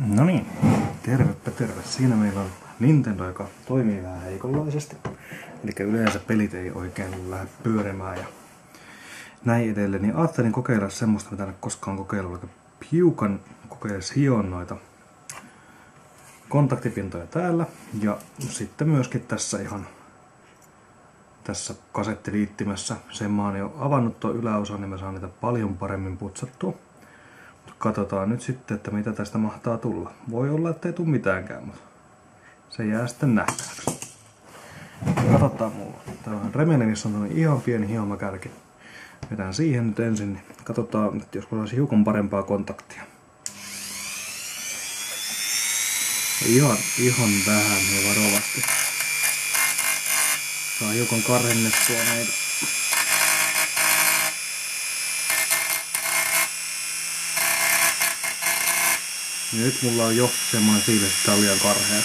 No niin, tervepä terve. Siinä meillä on Nintendo, joka toimii vähän heikonlaisesti. Eli yleensä pelit ei oikein lähde pyörimään ja näin edelleen. Niin ajattelin kokeilla semmoista, mitä en ole koskaan kokeillut. Eli hiukan kokeilisi hion noita kontaktipintoja täällä. Ja sitten myöskin tässä tässä kasettiliittimessä. Sen mä oon jo avannut tuon yläosan, niin mä saan niitä paljon paremmin putsattua. Katsotaan nyt sitten, että mitä tästä mahtaa tulla. Voi olla, ettei tule mitäänkään, mutta se jää sitten nähtäväksi. Katsotaan mulla. Täällä on Remenenissä on ihan pieni hiomakärki. Vedän siihen nyt ensin, niin katsotaan, että joskus olisi hiukan parempaa kontaktia. Ihan vähän ja varovasti. Saa hiukan karhennettua näitä. Ja nyt mulla on jo semmoinen fiilis, että tää on liian karhea.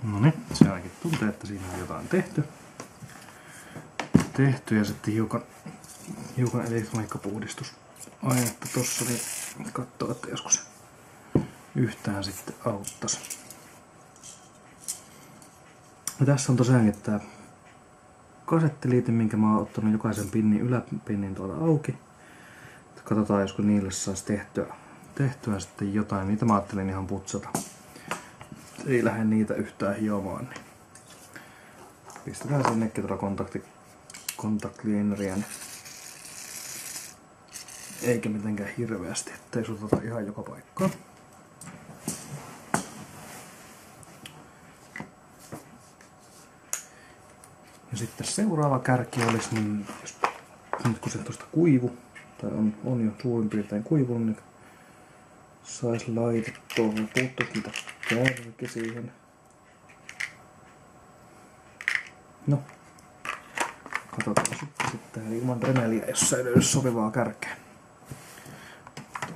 Noniin, se ainakin tuntee, että siinä on jotain tehty ja sitten hiukan elektroniikkapuhdistusainetta tossa, niin katsoo, että joskus se yhtään sitten auttaisi. Ja tässä on tosiaankin tää kasettiliite, minkä mä oon ottanut jokaisen yläpinnin tuolta auki. Katsotaan, josko niille saisi tehtyä sitten jotain. Niitä mä ajattelin ihan putsata. Ei lähde niitä yhtään hiomaan, niin pistetään sinnekin tuolla kontaktliineriä, niin eikä mitenkään hirveästi, ettei sutota ihan joka paikkaan. Ja sitten seuraava kärki olisi, niin nyt kun se tuosta kuivu, tai on jo suurin piirtein kuivunut, niin sais laitettua, puuttuu niitä kärki siihen. No, katsotaan sitten ilman remeliä, jos ei löydy sopivaa kärkeä.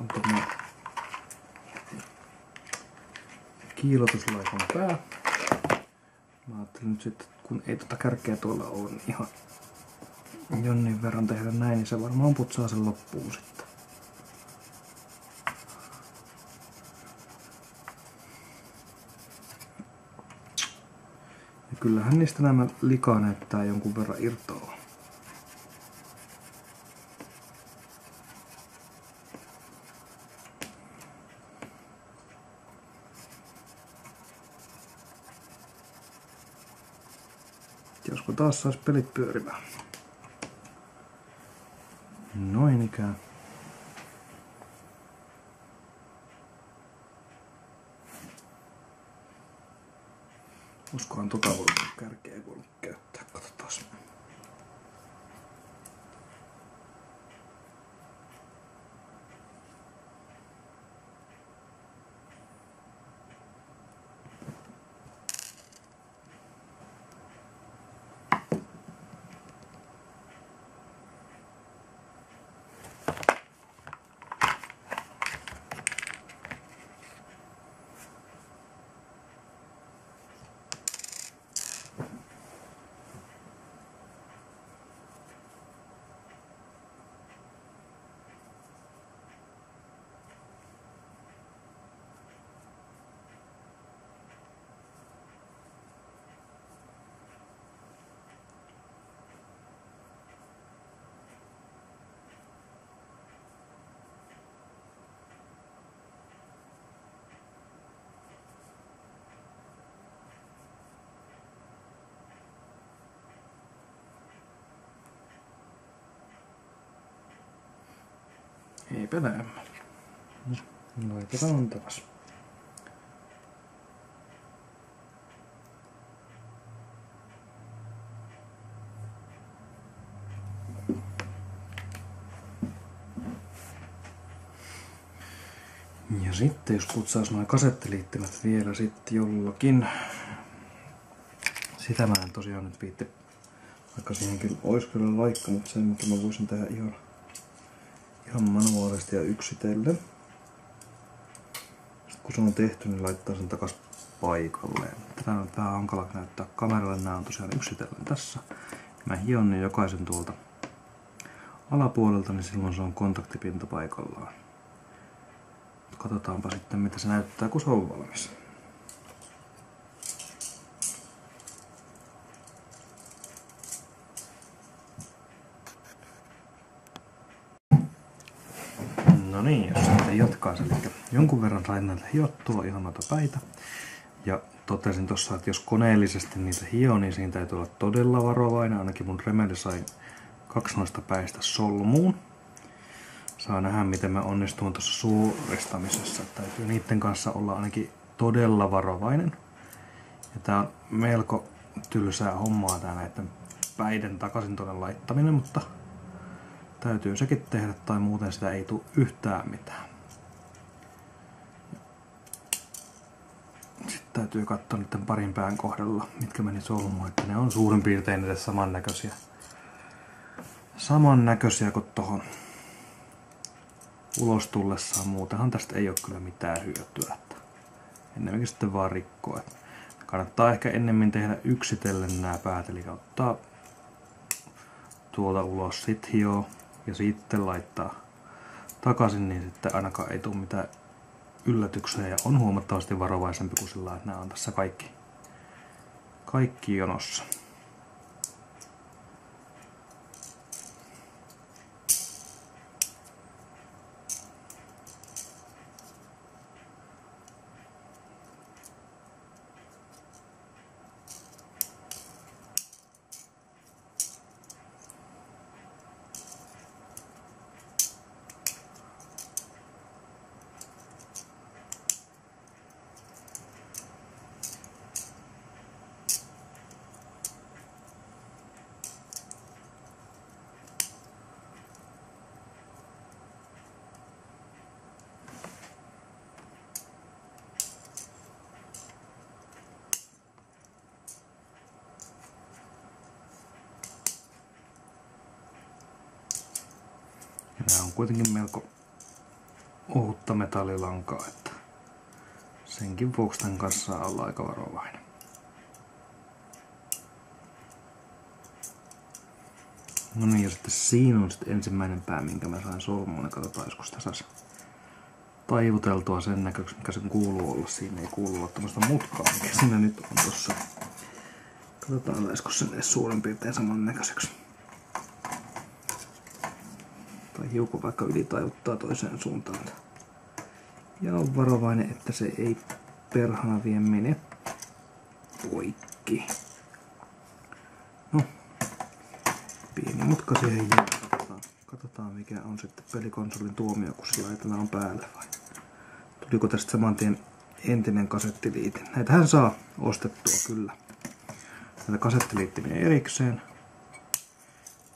On tämä kiilotuslaikon pää. Mä ajattelin nyt sitten, kun ei tota kärkeä tuolla ole, niin ihan jonnin verran tehdä näin, niin se varmaan putsaa sen loppuun sitten. Ja kyllähän niistä nämä lika näyttää jonkun verran irtoa. Josko taas sais pelit pyörimään. Noin ikään. Uskohan tota voi kärkeä ei voinut käyttää, katsotaan. Eipä näemmä. Laitetaan takas. Ja sitten jos putsaisi nuo kasettiliittimet vielä sitten jollakin. Sitä mä en tosiaan nyt viitti. Vaikka siihenkin olisi kyllä laikka, mutta sen mä voisin tehdä ihan manuaalisesti ja yksitellen. Sitten kun se on tehty, niin laittaa sen takas paikalleen. Tätä on vähän hankala näyttää kameralle. Nämä on tosiaan yksitellen tässä. Mä hion ne jokaisen tuolta alapuolelta, niin silloin se on kontaktipinta paikallaan. Katsotaanpa sitten mitä se näyttää kun se on valmis. No niin, jos sitten jatkaa se, eli jonkun verran sain näitä hiottua ihan noita päitä. Ja totesin tossa, että jos koneellisesti niitä hio, niin siinä täytyy olla todella varovainen. Ainakin mun remeli sai 2 noista päistä solmuun. Saa nähdä miten mä onnistun tuossa suuristamisessa. Täytyy niiden kanssa olla ainakin todella varovainen. Ja tää on melko tylsää hommaa tää näiden päiden takaisin tuonne laittaminen, mutta täytyy sekin tehdä tai muuten sitä ei tule yhtään mitään. Sitten täytyy katsoa niiden parin pään kohdalla, mitkä meni solmuun, että ne on suurin piirtein edes samannäköisiä kuin tohon ulos tullessaan. Muutenhan tästä ei ole kyllä mitään hyötyä. Ennemminkin sitten vaan rikkoa. Kannattaa ehkä ennemmin tehdä yksitellen nämä päät, eli ottaa tuolta ulos, sit hioo ja sitten laittaa takaisin, niin sitten ainakaan ei tule mitään yllätyksiä ja on huomattavasti varovaisempi kuin sillä, että nämä on tässä kaikki jonossa. Nämä on kuitenkin melko ohutta metallilankaa, että senkin vuoksi tämän kanssa saa olla aika varovainen. No niin, ja sitten siinä on sitten ensimmäinen pää, minkä mä sain solmuun, ja katsotaan joskus tässä taivuteltua sen näköksi, mikä sen kuuluu olla. Siinä ei kuulu olla tämmöistä mutkaa, mikä siinä nyt on tossa. Katsotaan, läisikö sen edes suurin piirtein saman näköiseksi. Tai hiukan vaikka ylitaivuttaa toiseen suuntaan. Ja on varovainen, että se ei perhana vie mene poikki. No, pieni mutka siihen jää. Katsotaan mikä on sitten pelikonsolin tuomio, kun se laitetaan päälle vai tuliko tästä saman tien entinen kasettiliite. Näitähän saa ostettua kyllä. Näitä kasettiliittimiä erikseen.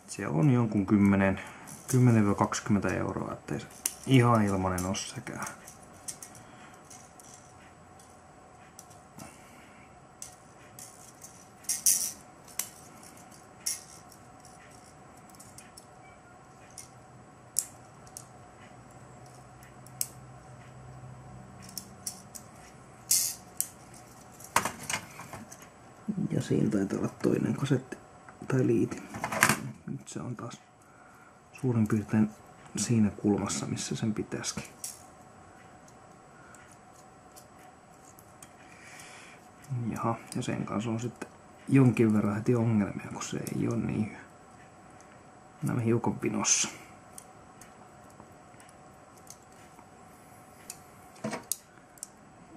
Se on jonkun 10-20 euroa, ettei se ihan ilmanen ole sekään. Ja siinä taitaa olla toinen kasetti tai liiti. Nyt se on taas suurin piirtein siinä kulmassa, missä sen pitäisikin. Jaha, ja sen kanssa on sitten jonkin verran heti ongelmia, kun se ei ole niin nämä hiukan vinossa.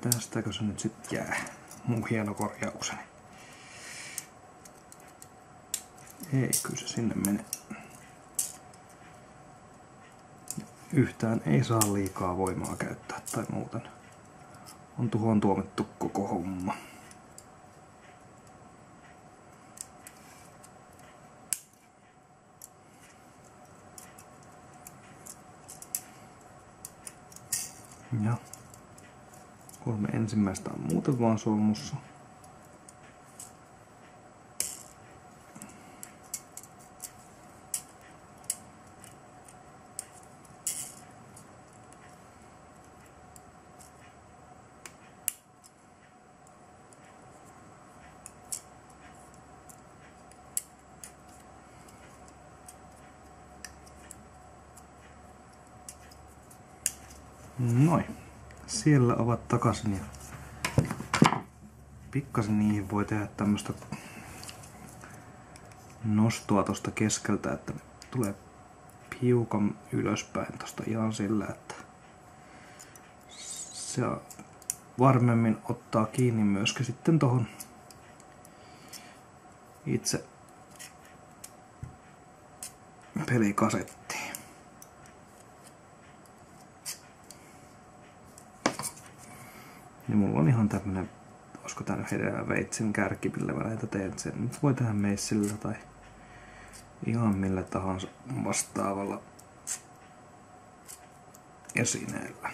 Tästäkö se nyt sitten jää? Mun hieno korjaukseni. Ei, kyllä se sinne menee. yhtään ei saa liikaa voimaa käyttää tai muuten on tuhoon tuomittu koko homma. Ja 3 ensimmäistä on muuten vaan solmussa. Noin. Siellä ovat takaisin ja pikkasen niihin voi tehdä tämmöstä nostoa tosta keskeltä, että tulee hiukan ylöspäin tosta ihan sillä, että se varmemmin ottaa kiinni myöskin sitten tohon itse pelikasettiin. Ja mulla on ihan tämmönen, olisiko tää nyt hedelmä veitsen kärki, millä mä näitä teen sen. Nyt voi tehdä meissillä tai ihan millä tahansa vastaavalla esineellä.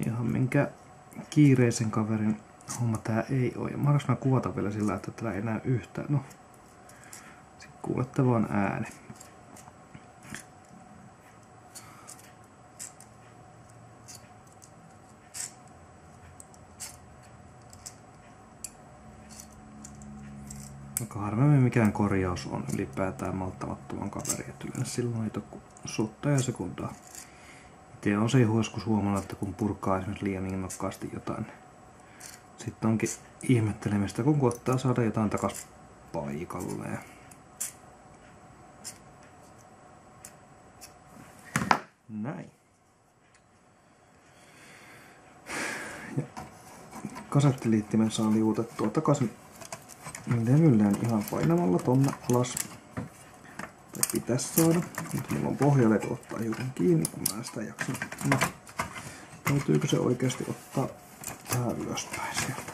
Ihan minkä kiireisen kaverin homma tää ei oo. Ja mahdollisesti mä kuvata vielä sillä, että täällä ei näy yhtään. No, sit kuulette vaan ääni. Aika harvemmin mikään korjaus on ylipäätään malttamattoman kaveri. Et yleensä silloin ei ole suutta ja sekuntaa. Itse on se joskus huomannut, että kun purkaa esimerkiksi liian innokkaasti jotain, sitten onkin ihmettelemistä, kun koittaa saada jotain takas paikalleen. Näin. Ja kasettiliittimen saa liutettua takaisin levyllään ihan painamalla tonne alas. Tai pitäisi saada. Nyt mulla on pohjalevy ottaa hiukan kiinni, kun mä sitä jaksan. No, täytyykö se oikeasti ottaa vähän ylöspäin sieltä?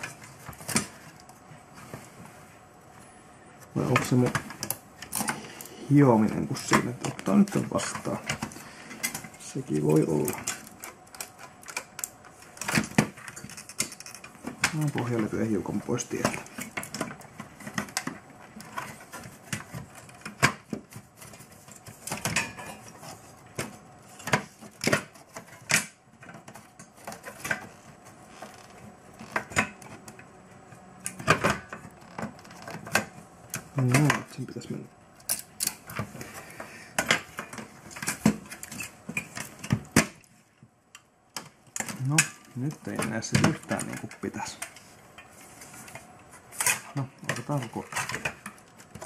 Vai onko se mun hiominen, kun siinä ottaa nyt vastaan? Sekin voi olla. No, pohjalevyä hiukan pois tieltä. No, sen pitäisi mennä. No, nyt ei näe sit yhtään niin kuin pitäisi. No, otetaan koko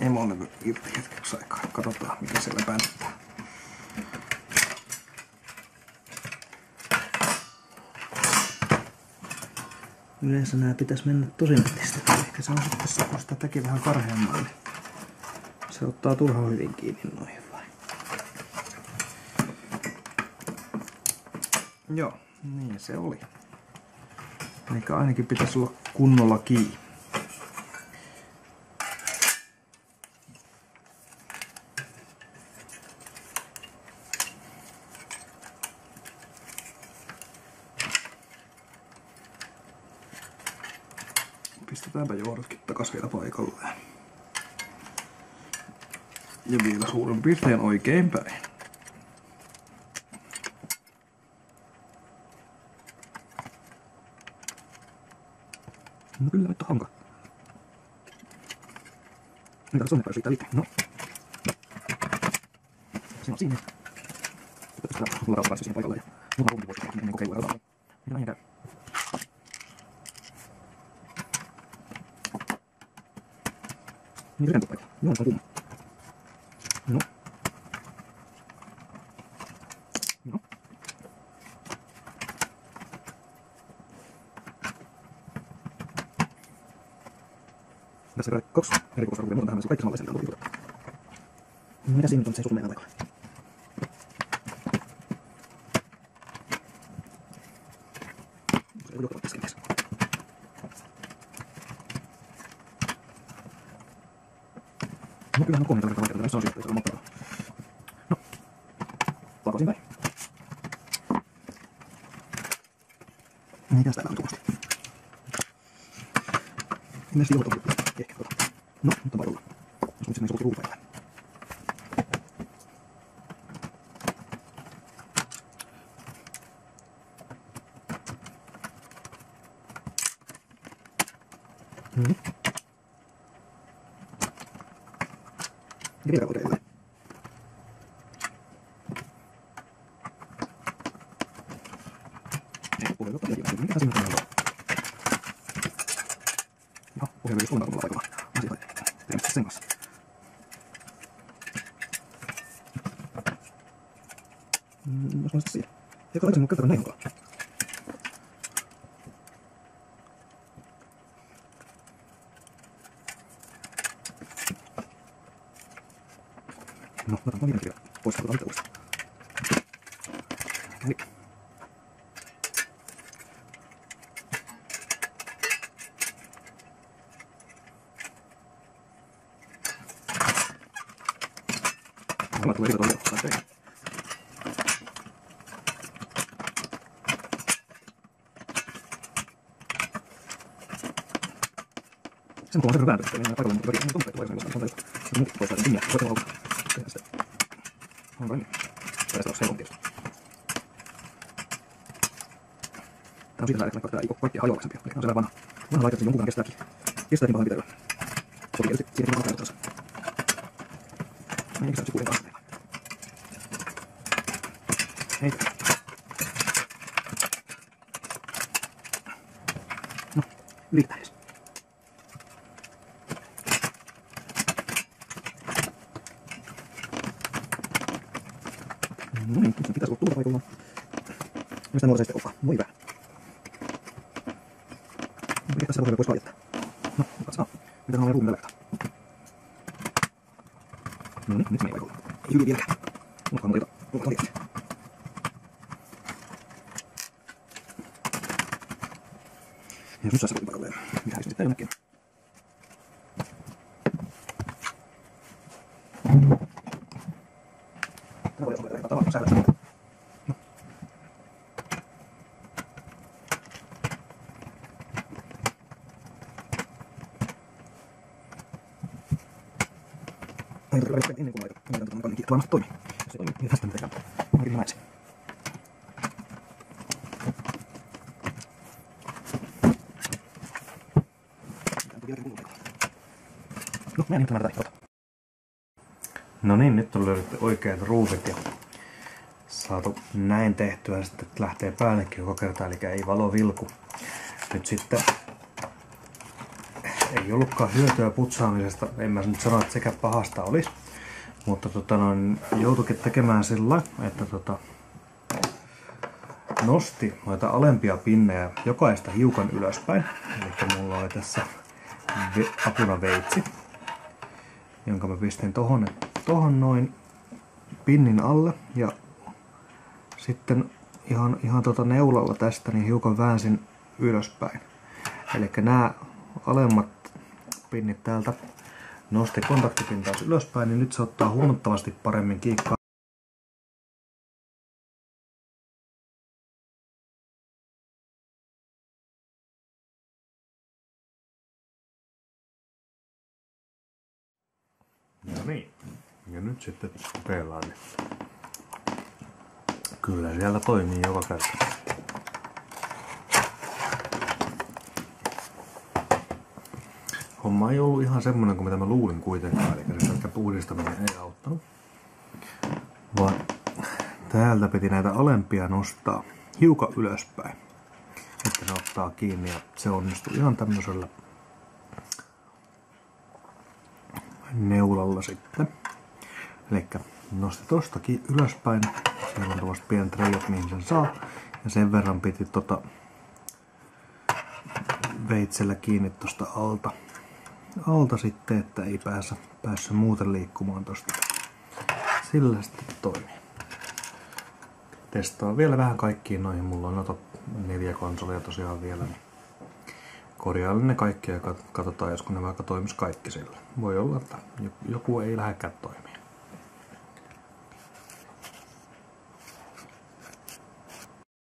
emolevy irti hetkeksi aikaa. Katsotaan, mikä siellä päättää. Yleensä nää pitäisi mennä tosi netistä. Ehkä se on sitten se, kun sitä teki vähän karheamman, niin se ottaa turhaan hyvin kiinni noihin vai. Joo, niin se oli. Eikä ainakin pitäisi olla kunnolla kiinni. Pistetäänpä johdotkin takas vielä paikalleen. Ja vielä suurin piirtein oikein päin. No kyllä nyt on hanka. Mitä tässä on, jos riittää liikkeen? No. Siinä on siinä. Mulla rauha pääsee siihen paikalle ja mulla on rumpi pois, ennen kokeilua jotain. Mitä näin käy? Niin rentu paikka. Joo, se on kumma. No. No. Tässä on 2 eri kursarvia, mutta tähän kaikki samanlaisen täällä tuli. Mitä siinä nyt on, se ei susu meidän paikalla? Se ei ole kesken tässä. No kyllähän on 3 kertaa vaikeaa, tässä on sieltä, se on mottavaa. No. Lakoisin päin. Mitäs täällä on tulosta? Ilmeisesti johto on ehkä tuota. No, nyt on paikalla. Jos nyt sinne sovuttu ruupailla. Ja vielä koteilla. Pohjalla jotain. Mikä siinä on? Jaha, pohjalla just on paikalla. Asioita. Teemme sen kanssa. Jos mä sitten siihen. Eikö aikaisemmin kertaa näin onkaan? No, otetaan vielä kirjaa. Pois katsotaan mitä uudestaan. Eli. Mulla tulee irtoa vielä. Laittaa ei. Sen kun on sen vääntö, että mennään paikalle, mutta on tumppeet tulee sen jostain. Se on muukin pois laittaa pinniä. Koetaan auki. Tehdään sitä. On vain. Tai sitä on selvon tietysti. Tää on siitä lähdetty, että tää ei ole kaikkia hajoavaisempi. Eli tää on sellainen vanha. Vanha laite, että jonkun kestääkin. Kestääkin pahoinpitelyä. Sopii tietysti siihen kun on taas. Eikä se ole kuitenkaan eteenpäin. Eikä. No, yrittää edes. No niin, nyt sen pitäisi olla tuolla paikallaan. Mistä nuolla se sitten olekaan? Voi hyvä. Mikä tässä pohjalla voisi laittaa? No, katsotaan. Mitä on ruumin tällä kertaa? No niin, nyt se meni paikalle. Ei hyvin vieläkään. Onkohan muuta ruumat liikaa? Ja jos nyt saa se ruumin paikalleen. Mitähän sitten jonnekin? Tämä voi olla tavallaan säädöstä. No. Aina tulee välillä ennen kuin laitan. Aina tämän kannin kiinni. Varmasti toimii. Jos se toimii, niin tästä mitenkään. Ainakin näin se. No, mä en nyt ymmärrä tätä. No niin, nyt on löydetty oikeat ruuvit ja saatu näin tehtyä sitten, että lähtee päällekin joka kerta, eli ei valo vilku. Nyt sitten ei ollutkaan hyötyä putsaamisesta, en mä nyt sano, että sekä pahasta olisi, mutta joutuikin tekemään sillä, että nosti noita alempia pinnejä jokaista hiukan ylöspäin, eli mulla oli tässä apuna veitsi, jonka mä pistin tohon noin pinnin alle ja sitten ihan neulalla tästä niin hiukan väänsin ylöspäin. Eli nämä alemmat pinnit täältä nosti kontaktipintaa ylöspäin, niin nyt se ottaa huomattavasti paremmin kiikkaa. No niin, ja nyt sitten kokeillaan. Kyllä siellä toimii joka kerta. homma ei ollut ihan semmonen kuin mitä mä luulin kuitenkaan, eli se pelkkä puhdistaminen ei auttanut. Vaan täältä piti näitä alempia nostaa hiukan ylöspäin, että se ottaa kiinni ja se onnistui ihan tämmöisellä neulalla sitten. Elikkä nosti tostakin ylöspäin, siellä on tuollaista pienet reijät mihin sen saa, ja sen verran piti veitsellä kiinni tosta alta sitten, että ei päässyt muuten liikkumaan tosta. Sillä sitten toimii. Testaan vielä vähän kaikkiin noihin, mulla on noita 4 konsolia tosiaan vielä. Niin korjailen ne kaikki ja katsotaan, josko ne vaikka toimis kaikki sillä. Voi olla, että joku ei lähdekään toimimaan.